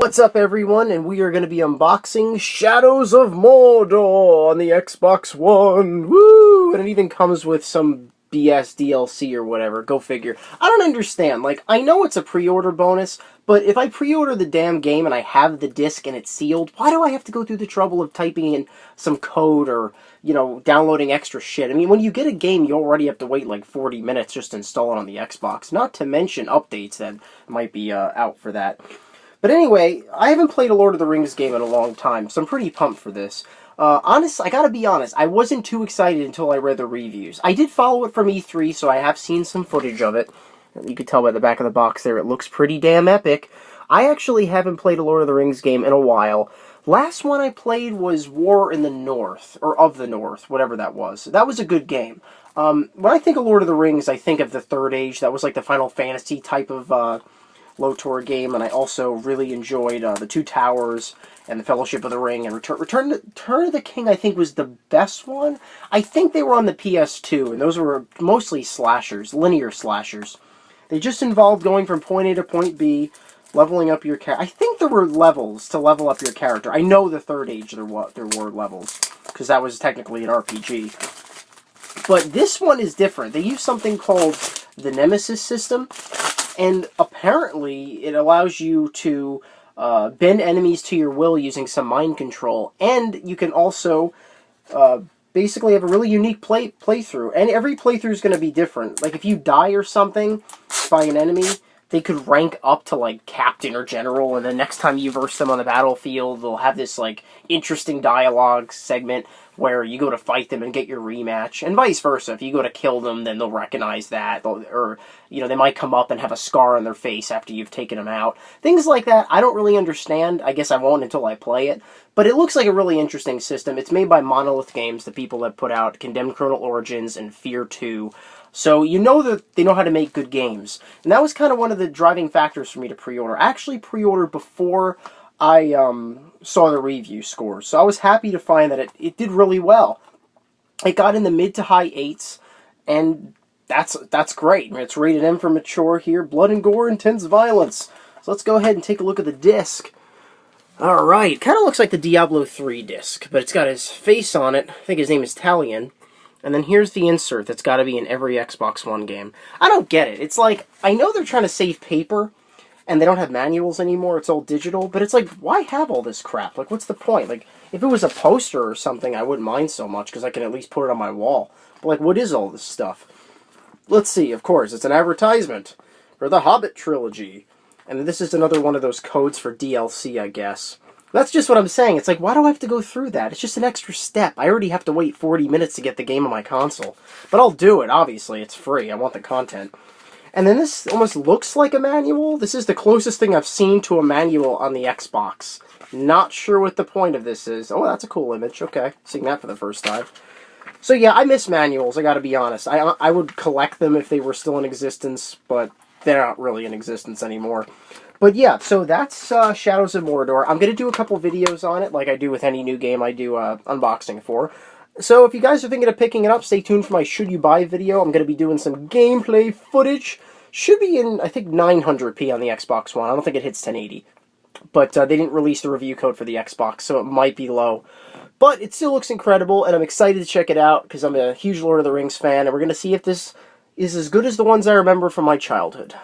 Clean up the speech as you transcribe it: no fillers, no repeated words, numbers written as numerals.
What's up, everyone, and we are going to be unboxing Shadows of Mordor on the Xbox One. Woo! And it even comes with some BS DLC or whatever. Go figure. I don't understand. Like, I know it's a pre-order bonus, but if I pre-order the damn game and I have the disc and it's sealed, why do I have to go through the trouble of typing in some code or, downloading extra shit? I mean, when you get a game, you already have to wait like 40 minutes just to install it on the Xbox. Not to mention updates that might be out for that. But anyway, I haven't played a Lord of the Rings game in a long time, so I'm pretty pumped for this. I gotta be honest, I wasn't too excited until I read the reviews. I did follow it from E3, so I have seen some footage of it. You can tell by the back of the box there, it looks pretty damn epic. I actually haven't played a Lord of the Rings game in a while. Last one I played was War in the North, or of the North, whatever that was. That was a good game. When I think of Lord of the Rings, I think of the Third Age. That was like the Final Fantasy type of low-tour game, and I also really enjoyed the Two Towers and the Fellowship of the Ring, and Return of the King I think was the best one. I think they were on the PS2, and those were mostly slashers, linear slashers. They just involved going from point A to point B, leveling up your character. I think there were levels to level up your character. I know the Third Age there were levels, because that was technically an RPG. But this one is different. They use something called the Nemesis system, and apparently it allows you to bend enemies to your will using some mind control. And you can also basically have a really unique playthrough. And every playthrough is going to be different. Like if you die or something by an enemy, they could rank up to like captain or general. And the next time you verse them on the battlefield, they'll have this like interesting dialogue segment where you go to fight them and get your rematch, and vice versa. If you go to kill them, then they'll recognize that, or, they might come up and have a scar on their face after you've taken them out. Things like that, I don't really understand. I guess I won't until I play it, but it looks like a really interesting system. It's made by Monolith Games, the people that put out Condemned Criminal Origins and Fear 2, so you know that they know how to make good games. And that was kind of one of the driving factors for me to pre-order. I actually pre-ordered before I saw the review scores, so I was happy to find that it did really well. It got in the mid to high 8s, and that's great. It's rated M for mature here, blood and gore, intense violence. So let's go ahead and take a look at the disc. Alright, kind of looks like the Diablo 3 disc, but it's got his face on it. I think his name is Talion. And then here's the insert that's got to be in every Xbox One game. I don't get it. It's like, I know they're trying to save paper, and they don't have manuals anymore, it's all digital, but it's like, why have all this crap? Like, what's the point? Like, if it was a poster or something, I wouldn't mind so much, because I can at least put it on my wall. But, like, what is all this stuff? Let's see, of course, it's an advertisement for the Hobbit trilogy. And this is another one of those codes for DLC, I guess. That's just what I'm saying. It's like, why do I have to go through that? It's just an extra step. I already have to wait 40 minutes to get the game on my console. But I'll do it, obviously. It's free. I want the content. And then this almost looks like a manual. This is the closest thing I've seen to a manual on the Xbox. Not sure what the point of this is. Oh, that's a cool image. Okay, seeing that for the first time. So yeah, I miss manuals, I gotta be honest. I would collect them if they were still in existence, but they're not really in existence anymore. But yeah, so that's Shadows of Mordor. I'm going to do a couple videos on it, like I do with any new game I do unboxing for. So if you guys are thinking of picking it up, stay tuned for my Should You Buy video. I'm going to be doing some gameplay footage. Should be in, I think, 900p on the Xbox One. I don't think it hits 1080. But they didn't release the review code for the Xbox, so it might be low. But it still looks incredible, and I'm excited to check it out, because I'm a huge Lord of the Rings fan, and we're going to see if this is as good as the ones I remember from my childhood.